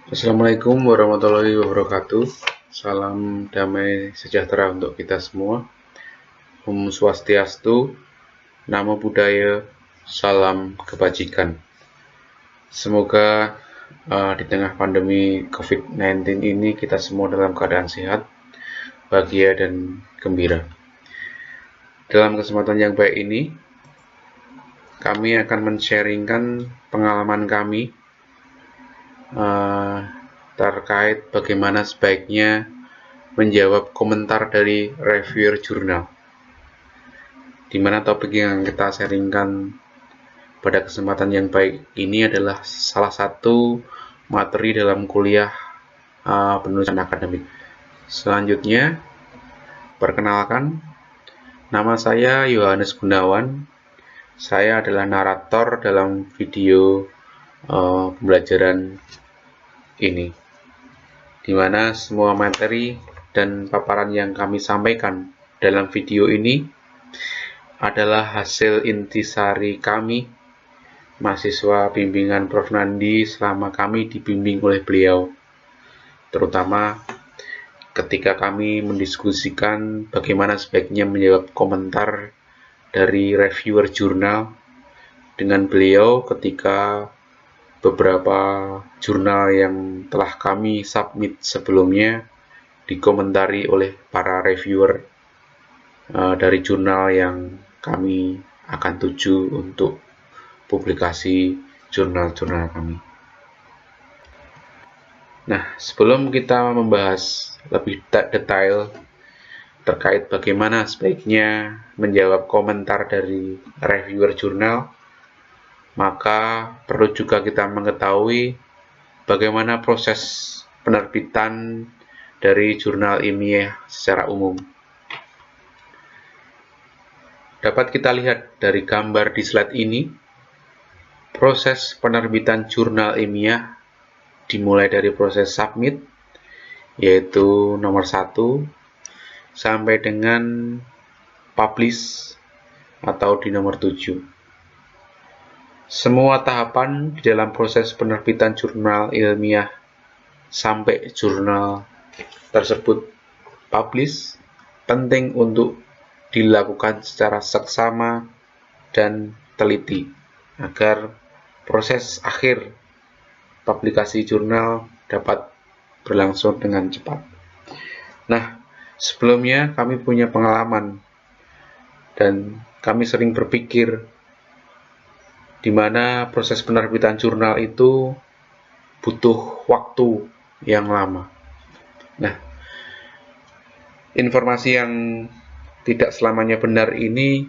Assalamualaikum warahmatullahi wabarakatuh. Salam damai sejahtera untuk kita semua. Om Swastiastu, Namo Buddhaya, salam kebajikan. Semoga di tengah pandemi COVID-19 ini kita semua dalam keadaan sehat, bahagia dan gembira. Dalam kesempatan yang baik ini, kami akan men-sharingkan pengalaman kami terkait bagaimana sebaiknya menjawab komentar dari reviewer jurnal, di mana topik yang kita sharingkan pada kesempatan yang baik ini adalah salah satu materi dalam kuliah penulisan akademik. Selanjutnya, perkenalkan, nama saya Yohanes Gunawan. Saya adalah narator dalam video pembelajaran ini, di mana semua materi dan paparan yang kami sampaikan dalam video ini adalah hasil intisari kami, mahasiswa bimbingan Prof. Nandi, selama kami dibimbing oleh beliau, terutama ketika kami mendiskusikan bagaimana sebaiknya menjawab komentar dari reviewer jurnal dengan beliau ketika beberapa jurnal yang telah kami submit sebelumnya dikomentari oleh para reviewer dari jurnal yang kami akan tuju untuk publikasi jurnal-jurnal kami. Nah, sebelum kita membahas lebih detail terkait bagaimana sebaiknya menjawab komentar dari reviewer jurnal, maka perlu juga kita mengetahui bagaimana proses penerbitan dari jurnal ilmiah secara umum. Dapat kita lihat dari gambar di slide ini, proses penerbitan jurnal ilmiah dimulai dari proses submit, yaitu nomor 1, sampai dengan publish atau di nomor 7. Semua tahapan di dalam proses penerbitan jurnal ilmiah sampai jurnal tersebut publish penting untuk dilakukan secara seksama dan teliti agar proses akhir publikasi jurnal dapat berlangsung dengan cepat. Nah, sebelumnya kami punya pengalaman dan kami sering berpikir di mana proses penerbitan jurnal itu butuh waktu yang lama. Nah, informasi yang tidak selamanya benar ini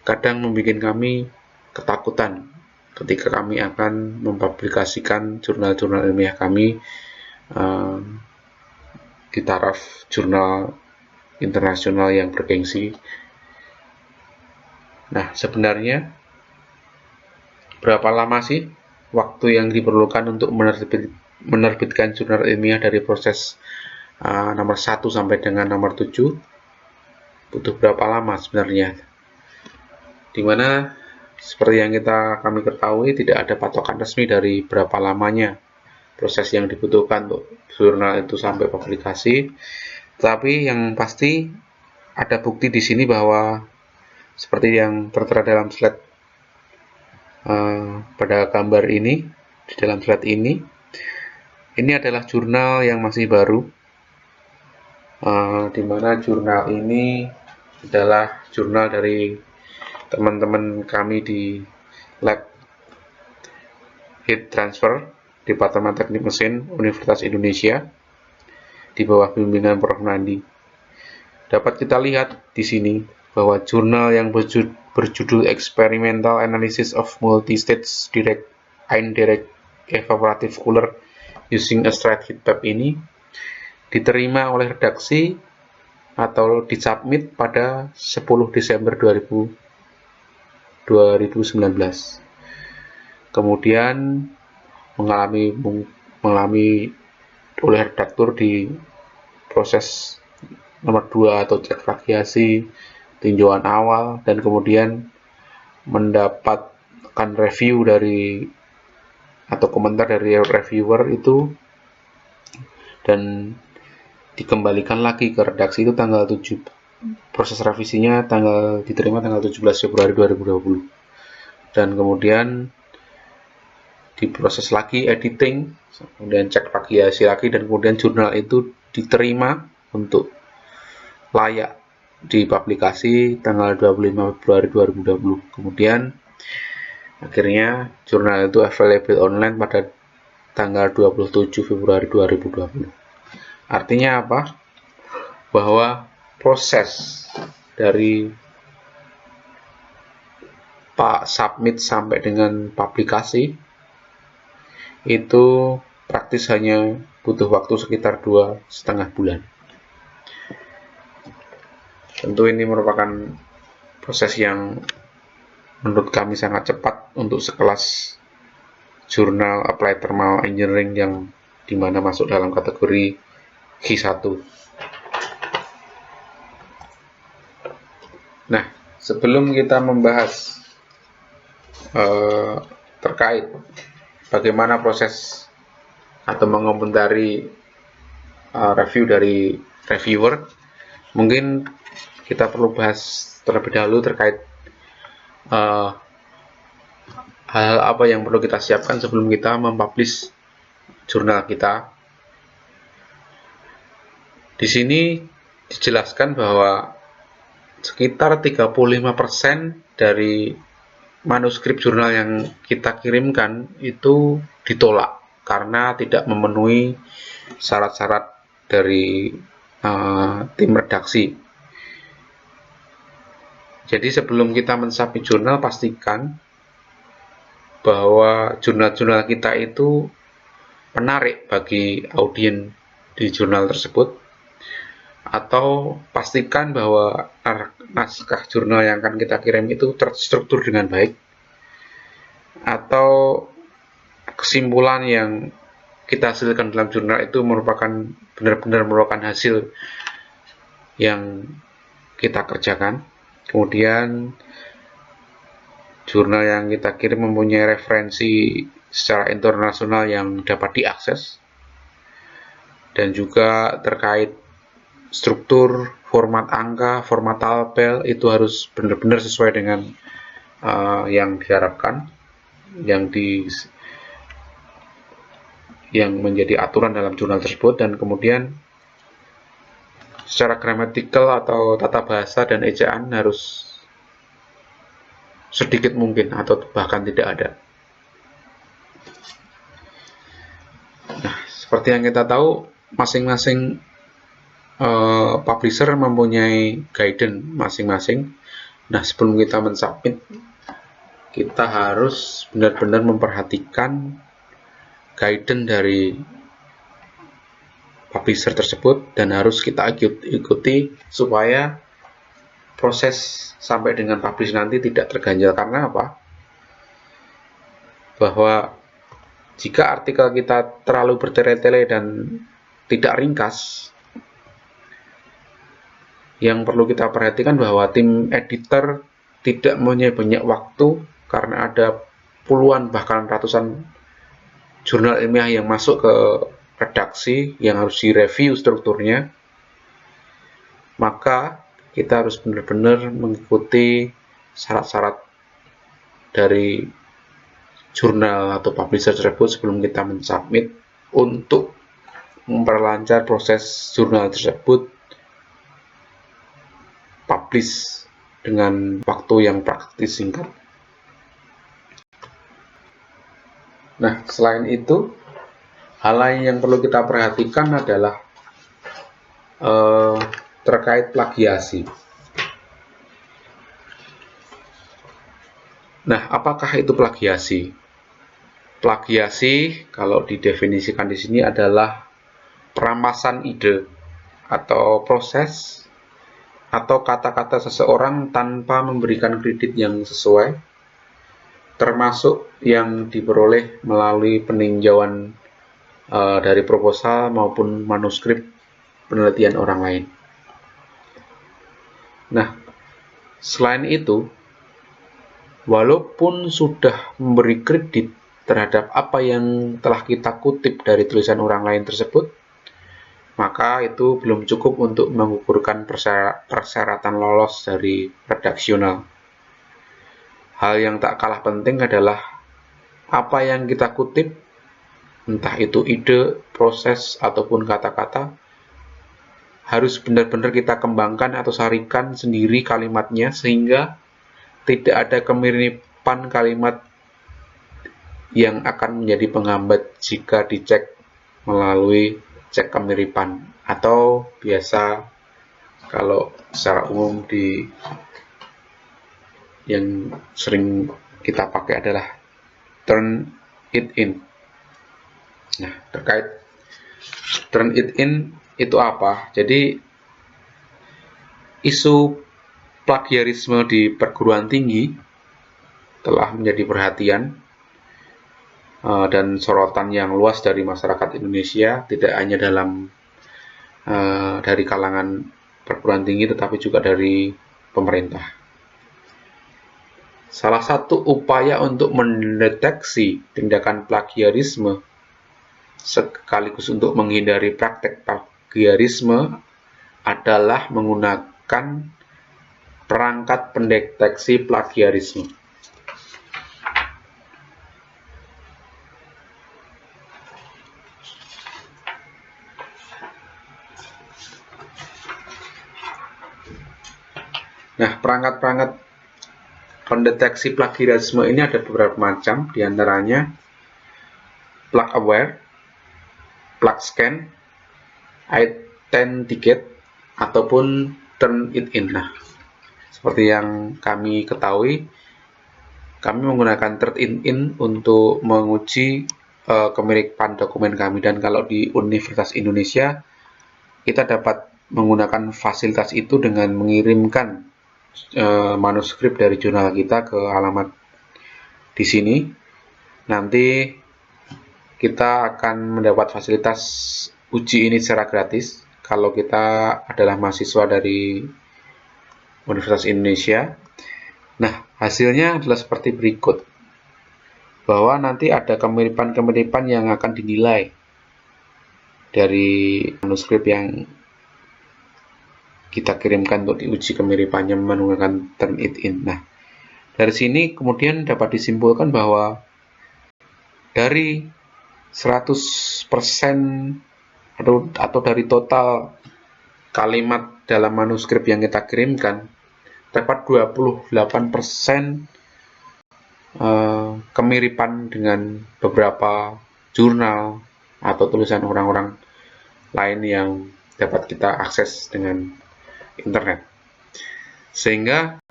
kadang membuat kami ketakutan ketika kami akan mempublikasikan jurnal-jurnal ilmiah kami di taraf jurnal internasional yang bergengsi. Nah, sebenarnya berapa lama sih waktu yang diperlukan untuk menerbitkan jurnal ilmiah dari proses nomor 1 sampai dengan nomor 7? Butuh berapa lama sebenarnya? Dimana seperti yang kami ketahui tidak ada patokan resmi dari berapa lamanya proses yang dibutuhkan untuk jurnal itu sampai publikasi. Tapi yang pasti ada bukti di sini bahwa seperti yang tertera dalam slide pada gambar ini, di dalam slide ini adalah jurnal yang masih baru, di mana jurnal ini adalah jurnal dari teman-teman kami di Lab Heat Transfer Departemen Teknik Mesin Universitas Indonesia di bawah bimbingan Prof. Nandi. Dapat kita lihat di sini bahwa jurnal yang berjudul Experimental Analysis of Multi-Stage Direct Indirect Evaporative Cooler Using a Straight Heat Pipe ini diterima oleh redaksi atau disubmit pada 10 Desember 2019. Kemudian mengalami oleh redaktur di proses nomor 2 atau cek plagiasi, tinjauan awal, dan kemudian mendapatkan review dari atau komentar dari reviewer itu dan dikembalikan lagi ke redaksi itu tanggal 7. Proses revisinya diterima tanggal 17 Februari 2020. Dan kemudian diproses lagi editing, kemudian cek plagiasi lagi, dan kemudian jurnal itu diterima untuk layak dipublikasi tanggal 25 Februari 2020. Kemudian akhirnya jurnal itu available online pada tanggal 27 Februari 2020. Artinya apa? Bahwa proses dari Pak submit sampai dengan publikasi itu praktis hanya butuh waktu sekitar 2,5 bulan. Tentu ini merupakan proses yang menurut kami sangat cepat untuk sekelas jurnal Applied Thermal Engineering yang dimana masuk dalam kategori Q1. Nah, sebelum kita membahas terkait bagaimana proses atau mengomentari review dari reviewer, mungkin kita perlu bahas terlebih dahulu terkait hal apa yang perlu kita siapkan sebelum kita mempublish jurnal kita. Di sini dijelaskan bahwa sekitar 35% dari manuskrip jurnal yang kita kirimkan itu ditolak karena tidak memenuhi syarat-syarat dari tim redaksi. Jadi sebelum kita mensubmit jurnal, pastikan bahwa jurnal-jurnal kita itu menarik bagi audiens di jurnal tersebut, atau pastikan bahwa naskah jurnal yang akan kita kirim itu terstruktur dengan baik, atau kesimpulan yang kita hasilkan dalam jurnal itu benar-benar merupakan hasil yang kita kerjakan. Kemudian jurnal yang kita kirim mempunyai referensi secara internasional yang dapat diakses, dan juga terkait struktur, format angka, format tabel itu harus benar-benar sesuai dengan yang diharapkan, yang menjadi aturan dalam jurnal tersebut. Dan kemudian secara gramatikal atau tata bahasa dan ejaan harus sedikit mungkin atau bahkan tidak ada. Nah, seperti yang kita tahu, masing-masing publisher mempunyai guidance masing-masing. Nah, sebelum kita mensubmit, kita harus benar-benar memperhatikan guidance dari publisher tersebut, dan harus kita ikuti supaya proses sampai dengan publish nanti tidak terganjal. Karena apa? Bahwa jika artikel kita terlalu bertele-tele dan tidak ringkas, yang perlu kita perhatikan bahwa tim editor tidak mempunyai banyak waktu, karena ada puluhan bahkan ratusan jurnal ilmiah yang masuk ke redaksi yang harus direview strukturnya. Maka kita harus benar-benar mengikuti syarat-syarat dari jurnal atau publisher tersebut sebelum kita mensubmit, untuk memperlancar proses jurnal tersebut publish dengan waktu yang praktis singkat. Nah, selain itu, hal lain yang perlu kita perhatikan adalah terkait plagiasi. Nah, apakah itu plagiasi? Plagiasi, kalau didefinisikan di sini, adalah perampasan ide atau proses atau kata-kata seseorang tanpa memberikan kredit yang sesuai, termasuk yang diperoleh melalui peninjauan dari proposal maupun manuskrip penelitian orang lain. Nah, selain itu, walaupun sudah memberi kredit terhadap apa yang telah kita kutip dari tulisan orang lain tersebut, maka itu belum cukup untuk mengukurkan persyaratan lolos dari redaksional. Hal yang tak kalah penting adalah apa yang kita kutip, entah itu ide, proses, ataupun kata-kata, harus benar-benar kita kembangkan atau sarikan sendiri kalimatnya sehingga tidak ada kemiripan kalimat yang akan menjadi penghambat jika dicek melalui cek kemiripan, atau biasa kalau secara umum yang sering kita pakai adalah turn it in. Nah, terkait turn it in itu apa? Jadi isu plagiarisme di perguruan tinggi telah menjadi perhatian dan sorotan yang luas dari masyarakat Indonesia, tidak hanya dari kalangan perguruan tinggi tetapi juga dari pemerintah. Salah satu upaya untuk mendeteksi tindakan plagiarisme sekaligus untuk menghindari praktek plagiarisme adalah menggunakan perangkat pendeteksi plagiarisme. Nah, perangkat-perangkat pendeteksi plagiarisme ini ada beberapa macam, diantaranya plug aware, plug scan, authenticate, ataupun turn it in. Nah, seperti yang kami ketahui, kami menggunakan turn it in untuk menguji kemiripan dokumen kami, dan kalau di Universitas Indonesia kita dapat menggunakan fasilitas itu dengan mengirimkan manuskrip dari jurnal kita ke alamat di sini. Nanti kita akan mendapat fasilitas uji ini secara gratis kalau kita adalah mahasiswa dari Universitas Indonesia. Nah, hasilnya adalah seperti berikut, bahwa nanti ada kemiripan-kemiripan yang akan dinilai dari manuskrip yang kita kirimkan untuk diuji kemiripannya menggunakan turn it in. Nah, dari sini kemudian dapat disimpulkan bahwa dari 100% atau dari total kalimat dalam manuskrip yang kita kirimkan, terdapat 28% kemiripan dengan beberapa jurnal atau tulisan orang-orang lain yang dapat kita akses dengan internet. Sehingga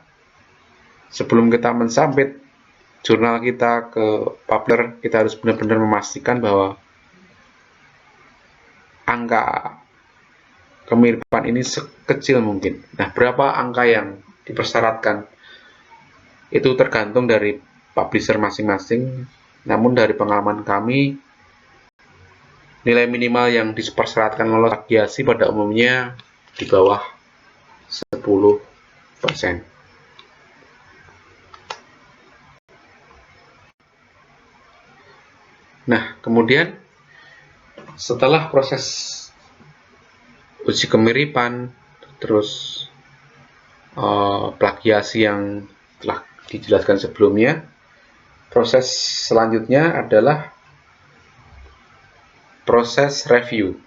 sebelum kita mensubmit jurnal kita ke publisher, kita harus benar-benar memastikan bahwa angka kemiripan ini sekecil mungkin. Nah, berapa angka yang dipersyaratkan itu tergantung dari publisher masing-masing. Namun dari pengalaman kami, nilai minimal yang dipersyaratkan lolos plagiasi pada umumnya di bawah 10%. Nah, kemudian setelah proses uji kemiripan, terus plagiasi yang telah dijelaskan sebelumnya, proses selanjutnya adalah proses review.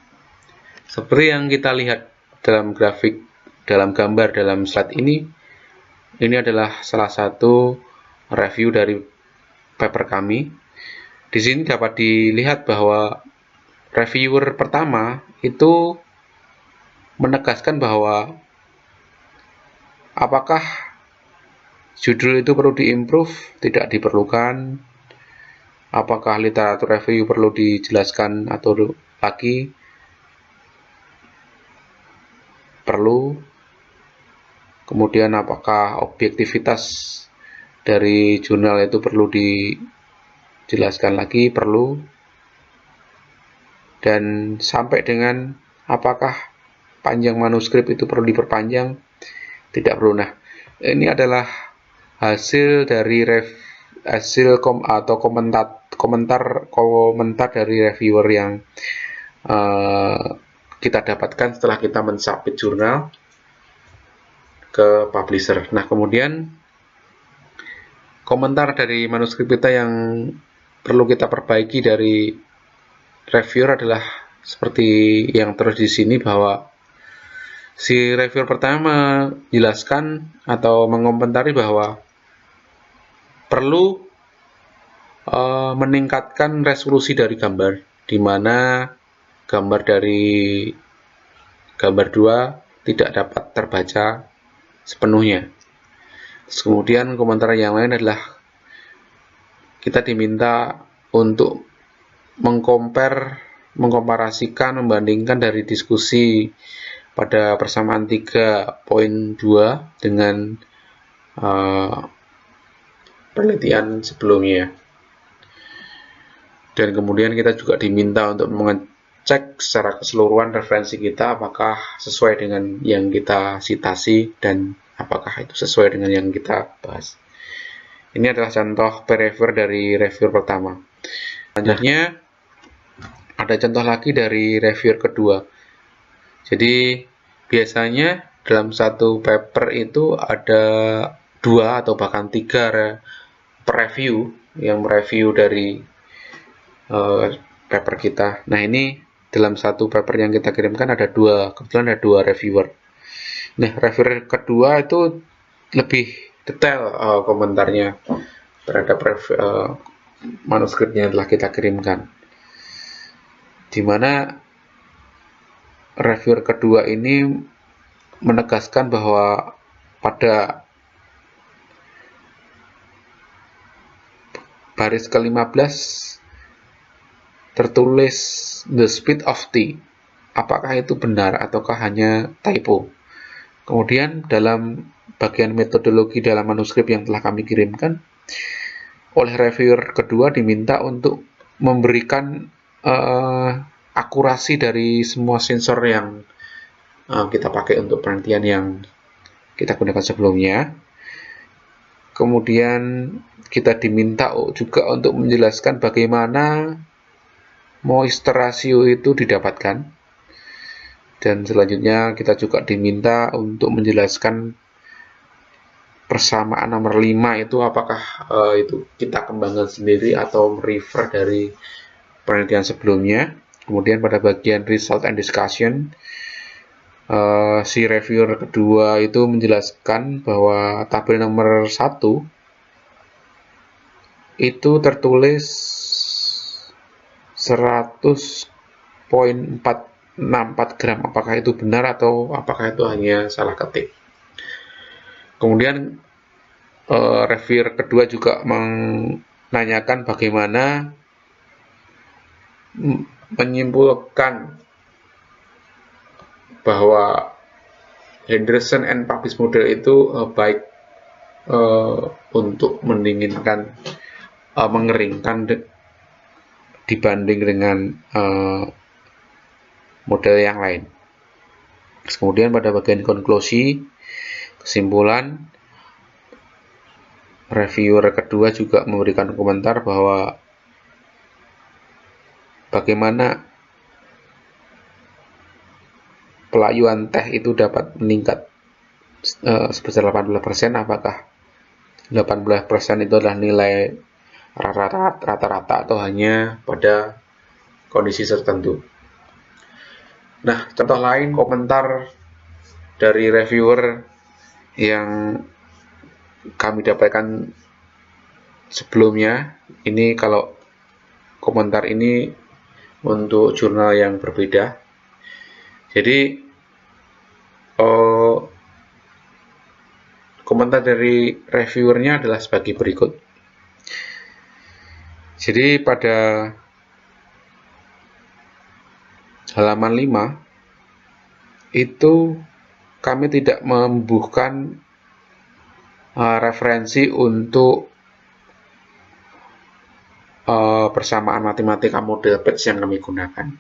Seperti yang kita lihat dalam grafik, dalam gambar, dalam slide ini adalah salah satu review dari paper kami. Di sini dapat dilihat bahwa reviewer pertama itu menegaskan bahwa apakah judul itu perlu diimprove, tidak diperlukan, apakah literatur review perlu dijelaskan atau lagi perlu, kemudian apakah objektivitas dari jurnal itu perlu dijelaskan lagi, perlu, dan sampai dengan apakah panjang manuskrip itu perlu diperpanjang, tidak perlu. Nah, ini adalah hasil dari komentar dari reviewer yang kita dapatkan setelah kita mensubmit jurnal ke publisher. Nah, kemudian komentar dari manuskrip kita yang perlu kita perbaiki dari reviewer adalah seperti yang terus di sini, bahwa si reviewer pertama menjelaskan atau mengomentari bahwa perlu meningkatkan resolusi dari gambar, di mana gambar dari gambar 2 tidak dapat terbaca sepenuhnya. Terus kemudian komentar yang lain adalah kita diminta untuk mengkomparasikan, membandingkan dari diskusi pada persamaan 3.2 dengan penelitian sebelumnya. Dan kemudian kita juga diminta untuk mengecek secara keseluruhan referensi kita apakah sesuai dengan yang kita citasi dan apakah itu sesuai dengan yang kita bahas. Ini adalah contoh peer reviewer dari reviewer pertama. Selanjutnya ada contoh lagi dari reviewer kedua. Jadi biasanya dalam satu paper itu ada 2 atau bahkan 3 review yang mereview dari paper kita. Nah, ini dalam satu paper yang kita kirimkan kebetulan ada 2 reviewer. Nah, reviewer kedua itu lebih detail komentarnya terhadap manuskripnya yang telah kita kirimkan, dimana reviewer kedua ini menegaskan bahwa pada baris ke-15 tertulis the speed of tea. Apakah itu benar ataukah hanya typo? Kemudian dalam bagian metodologi dalam manuskrip yang telah kami kirimkan, oleh reviewer kedua diminta untuk memberikan akurasi dari semua sensor yang kita pakai untuk penelitian yang kita gunakan sebelumnya. Kemudian kita diminta juga untuk menjelaskan bagaimana moisture ratio itu didapatkan, dan selanjutnya kita juga diminta untuk menjelaskan persamaan nomor 5 itu apakah itu kita kembangkan sendiri atau refer dari penelitian sebelumnya. Kemudian pada bagian result and discussion, si reviewer kedua itu menjelaskan bahwa tabel nomor 1 itu tertulis 100.464 gram. Apakah itu benar atau apakah itu hanya salah ketik? Kemudian reviewer kedua juga menanyakan bagaimana menyimpulkan bahwa Henderson and Publish model itu baik untuk mendinginkan, mengeringkan dibanding dengan model yang lain. Kemudian pada bagian konklusi, kesimpulan, reviewer kedua juga memberikan komentar bahwa bagaimana pelayuan teh itu dapat meningkat sebesar 18%. Apakah 18% itu adalah nilai rata-rata atau hanya pada kondisi tertentu? Nah, contoh lain komentar dari reviewer yang kami dapatkan sebelumnya, ini kalau komentar ini untuk jurnal yang berbeda. Jadi komentar dari reviewernya adalah sebagai berikut. Jadi pada halaman 5 itu kami tidak membubuhkan referensi untuk persamaan matematika model batch yang kami gunakan.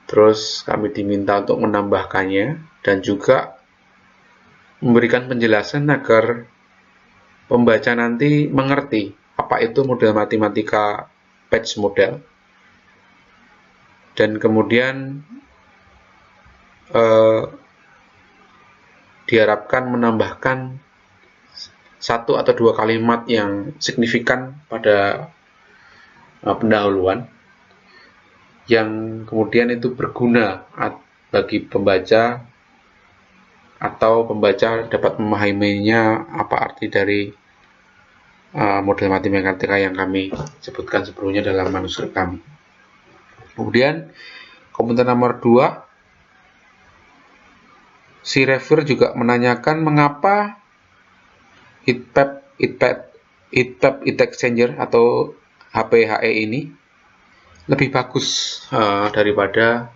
Terus kami diminta untuk menambahkannya dan juga memberikan penjelasan agar pembaca nanti mengerti apa itu model matematika patch model, dan kemudian diharapkan menambahkan satu atau dua kalimat yang signifikan pada pendahuluan yang kemudian itu berguna bagi pembaca, atau pembaca dapat memahaminya apa arti dari model matematika yang kami sebutkan sebelumnya dalam manuskrip kami. Kemudian komentar nomor 2, si reviewer juga menanyakan mengapa heat exchanger atau HPHE ini lebih bagus daripada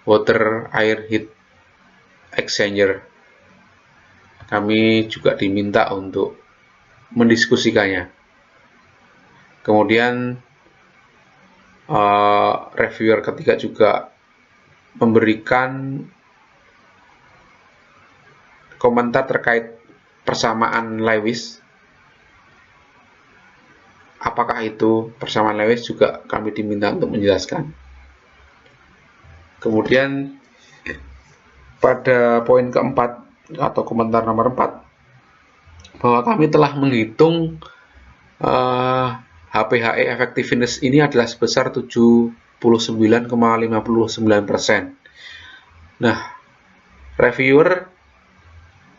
water air heat exchanger. Kami juga diminta untuk mendiskusikannya. Kemudian reviewer ketiga juga memberikan komentar terkait persamaan Lewis. Apakah itu persamaan Lewis, juga kami diminta untuk menjelaskan. Kemudian pada poin keempat atau komentar nomor 4, bahwa kami telah menghitung HPHE effectiveness ini adalah sebesar 79,59%. Nah, reviewer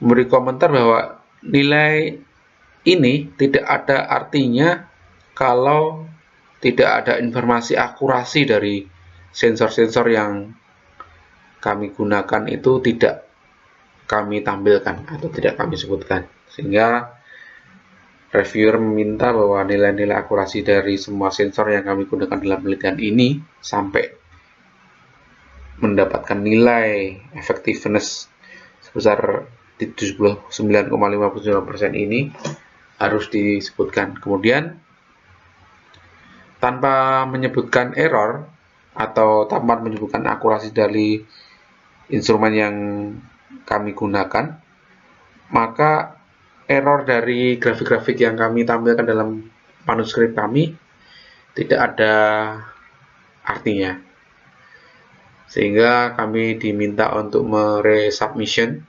memberi komentar bahwa nilai ini tidak ada artinya kalau tidak ada informasi akurasi dari sensor-sensor yang kami gunakan itu tidak kami tampilkan atau tidak kami sebutkan, sehingga reviewer meminta bahwa nilai-nilai akurasi dari semua sensor yang kami gunakan dalam penelitian ini sampai mendapatkan nilai effectiveness sebesar 79,59% ini harus disebutkan. Kemudian tanpa menyebutkan error atau tanpa menyebutkan akurasi dari instrumen yang kami gunakan, maka error dari grafik-grafik yang kami tampilkan dalam manuskrip kami tidak ada artinya, sehingga kami diminta untuk meresubmission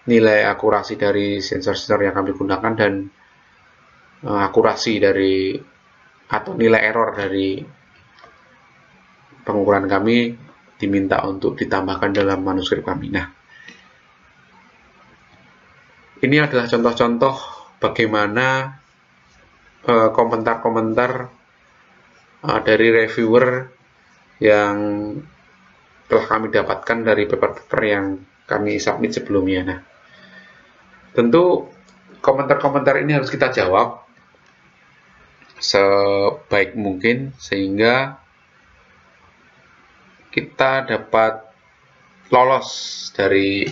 nilai akurasi dari sensor-sensor yang kami gunakan dan akurasi dari atau nilai error dari pengukuran kami diminta untuk ditambahkan dalam manuskrip kami. Nah, ini adalah contoh-contoh bagaimana komentar-komentar dari reviewer yang telah kami dapatkan dari paper-paper yang kami submit sebelumnya. Nah, tentu komentar-komentar ini harus kita jawab sebaik mungkin sehingga kita dapat lolos dari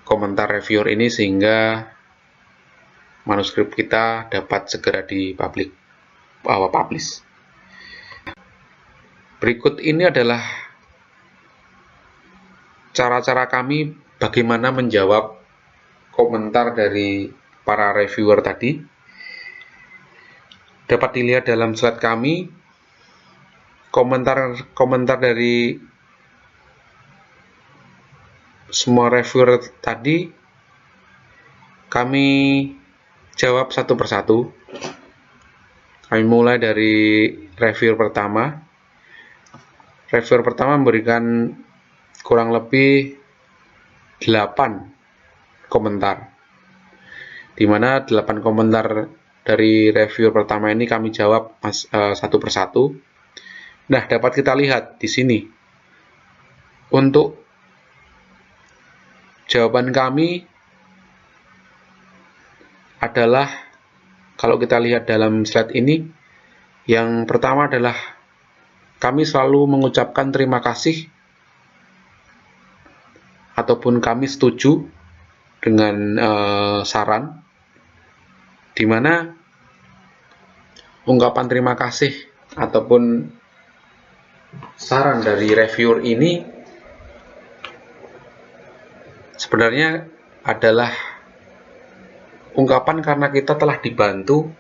komentar reviewer ini, sehingga manuskrip kita dapat segera publish. Berikut ini adalah cara-cara kami bagaimana menjawab komentar dari para reviewer tadi. Dapat dilihat dalam slide kami, komentar dari semua reviewer tadi kami jawab satu persatu. Kami mulai dari reviewer pertama. Reviewer pertama memberikan kurang lebih 8 komentar, di mana 8 komentar dari reviewer pertama ini kami jawab satu persatu. Nah, dapat kita lihat di sini untuk jawaban kami adalah, kalau kita lihat dalam slide ini, yang pertama adalah kami selalu mengucapkan terima kasih ataupun kami setuju dengan saran, di mana ungkapan terima kasih ataupun saran dari reviewer ini sebenarnya adalah ungkapan karena kita telah dibantu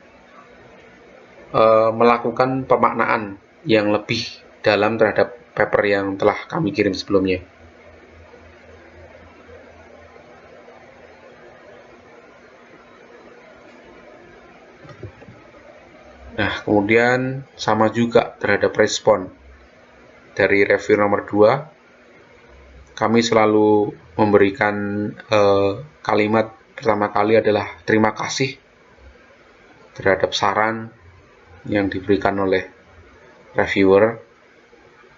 melakukan pemaknaan yang lebih dalam terhadap paper yang telah kami kirim sebelumnya. Nah, kemudian sama juga terhadap respon dari review nomor 2. Kami selalu memberikan kalimat pertama kali adalah terima kasih terhadap saran yang diberikan oleh reviewer.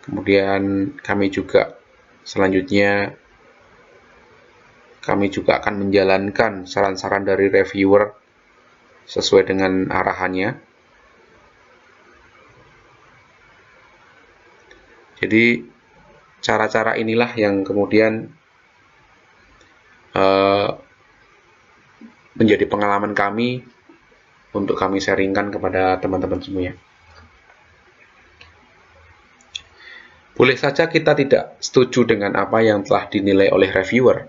Kemudian kami juga selanjutnya akan menjalankan saran-saran dari reviewer sesuai dengan arahannya. Jadi cara-cara inilah yang kemudian menjadi pengalaman kami untuk kami sharingkan kepada teman-teman semuanya. Boleh saja kita tidak setuju dengan apa yang telah dinilai oleh reviewer.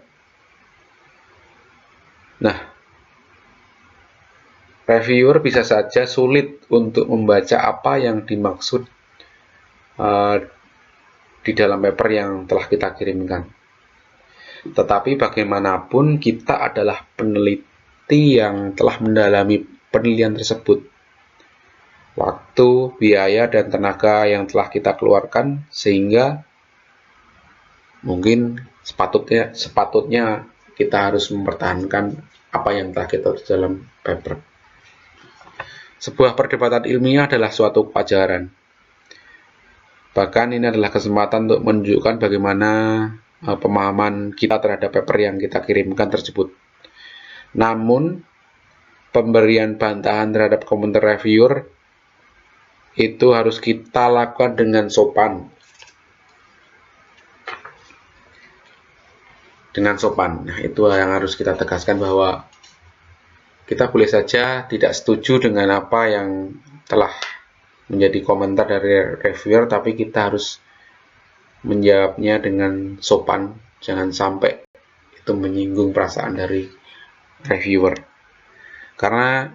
Nah, reviewer bisa saja sulit untuk membaca apa yang dimaksud di dalam paper yang telah kita kirimkan. Tetapi bagaimanapun kita adalah peneliti yang telah mendalami penelitian tersebut. Waktu, biaya, dan tenaga yang telah kita keluarkan sehingga mungkin sepatutnya kita harus mempertahankan apa yang telah kita tulis dalam paper. Sebuah perdebatan ilmiah adalah suatu kewajaran. Bahkan ini adalah kesempatan untuk menunjukkan bagaimana pemahaman kita terhadap paper yang kita kirimkan tersebut. Namun, pemberian bantahan terhadap komentar reviewer itu harus kita lakukan dengan sopan. Dengan sopan. Nah, itu yang harus kita tegaskan bahwa kita boleh saja tidak setuju dengan apa yang telah menjadi komentar dari reviewer, tapi kita harus menjawabnya dengan sopan, jangan sampai itu menyinggung perasaan dari reviewer. Karena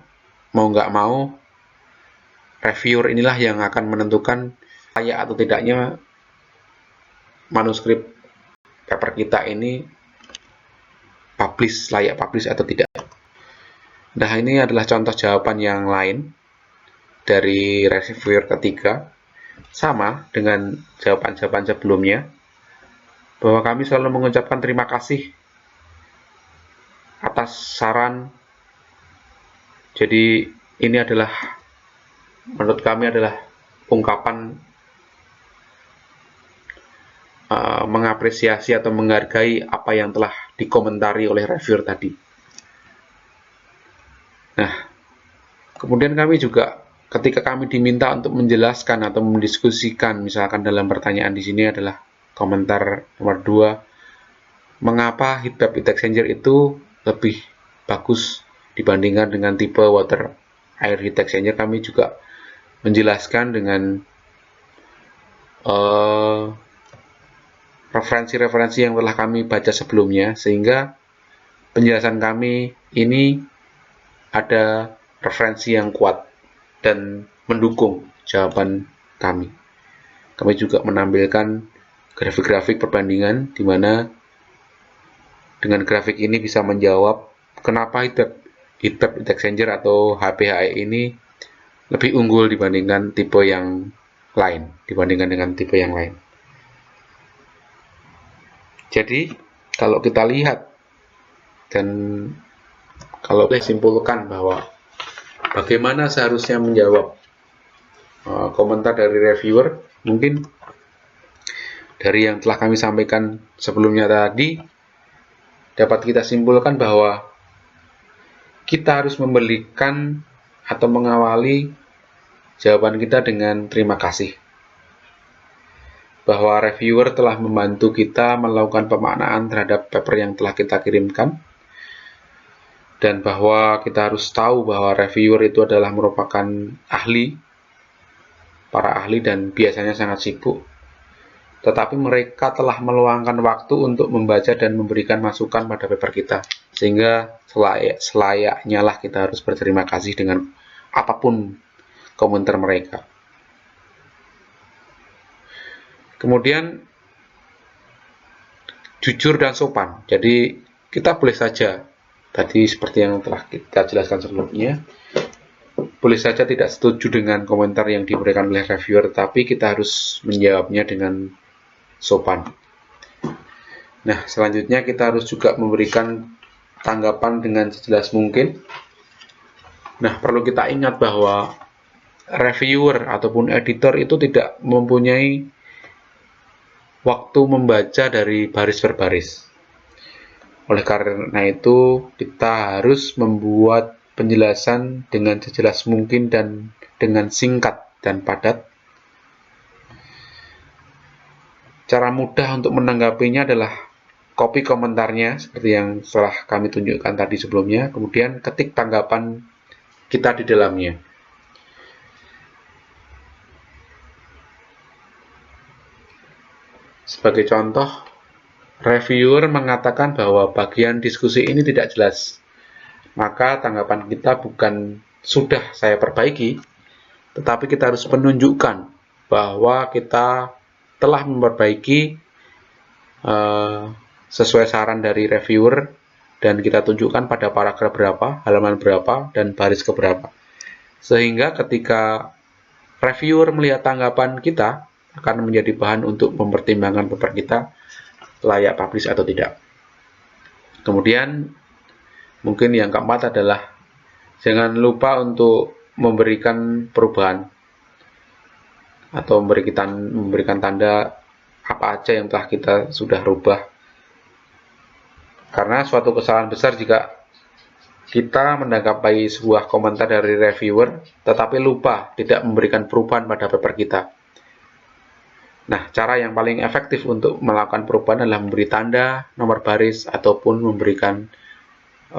mau nggak mau, reviewer inilah yang akan menentukan layak atau tidaknya manuskrip paper kita ini layak publish atau tidak. Nah, ini adalah contoh jawaban yang lain dari reviewer ketiga, sama dengan jawaban-jawaban sebelumnya, bahwa kami selalu mengucapkan terima kasih atas saran. Jadi ini adalah, menurut kami adalah ungkapan mengapresiasi atau menghargai apa yang telah dikomentari oleh reviewer tadi. Nah, kemudian kami juga ketika kami diminta untuk menjelaskan atau mendiskusikan, misalkan dalam pertanyaan di sini adalah komentar nomor 2, mengapa heat pump heat exchanger itu lebih bagus dibandingkan dengan tipe water air heat exchanger, kami juga menjelaskan dengan referensi-referensi yang telah kami baca sebelumnya, sehingga penjelasan kami ini ada referensi yang kuat dan mendukung jawaban kami. Kami juga menampilkan grafik-grafik perbandingan di mana dengan grafik ini bisa menjawab kenapa heat pump heat exchanger atau HPHE ini lebih unggul dibandingkan tipe yang lain, Jadi, kalau kita lihat dan kalau boleh simpulkan bahwa bagaimana seharusnya menjawab komentar dari reviewer, mungkin dari yang telah kami sampaikan sebelumnya tadi, dapat kita simpulkan bahwa kita harus memberikan atau mengawali jawaban kita dengan terima kasih. Bahwa reviewer telah membantu kita melakukan pemaknaan terhadap paper yang telah kita kirimkan, dan bahwa kita harus tahu bahwa reviewer itu adalah merupakan para ahli dan biasanya sangat sibuk. tetapi mereka telah meluangkan waktu untuk membaca dan memberikan masukan pada paper kita. Sehingga selayaknya lah kita harus berterima kasih dengan apapun komentar mereka. Kemudian jujur dan sopan. Jadi kita boleh saja, tadi seperti yang telah kita jelaskan sebelumnya, boleh saja tidak setuju dengan komentar yang diberikan oleh reviewer, tapi kita harus menjawabnya dengan sopan. Nah, selanjutnya kita harus juga memberikan tanggapan dengan sejelas mungkin. Nah, perlu kita ingat bahwa reviewer ataupun editor itu tidak mempunyai waktu membaca dari baris per baris. Oleh karena itu, kita harus membuat penjelasan dengan sejelas mungkin dan dengan singkat dan padat. Cara mudah untuk menanggapinya adalah copy komentarnya seperti yang telah kami tunjukkan tadi sebelumnya, kemudian ketik tanggapan kita di dalamnya. Sebagai contoh, reviewer mengatakan bahwa bagian diskusi ini tidak jelas. Maka tanggapan kita bukan sudah saya perbaiki, tetapi kita harus menunjukkan bahwa kita telah memperbaiki sesuai saran dari reviewer, dan kita tunjukkan pada paragraf berapa, halaman berapa, dan baris keberapa. Sehingga ketika reviewer melihat tanggapan kita, akan menjadi bahan untuk mempertimbangkan paper kita layak publish atau tidak. Kemudian mungkin yang keempat adalah jangan lupa untuk memberikan perubahan atau memberikan tanda apa aja yang telah kita sudah rubah. Karena suatu kesalahan besar jika kita menanggapi sebuah komentar dari reviewer tetapi lupa tidak memberikan perubahan pada paper kita. Nah, cara yang paling efektif untuk melakukan perubahan adalah memberi tanda, nomor baris, ataupun memberikan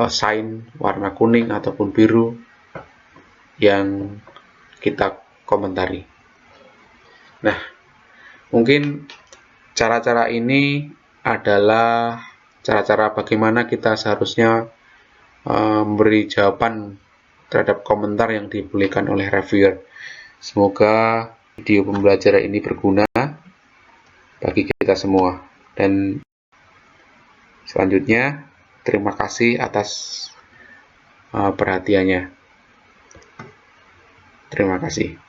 sign warna kuning ataupun biru yang kita komentari. Nah, mungkin cara-cara ini adalah cara-cara bagaimana kita seharusnya memberi jawaban terhadap komentar yang diberikan oleh reviewer. Semoga video pembelajaran ini berguna bagi kita semua. Dan selanjutnya, terima kasih atas perhatiannya. Terima kasih.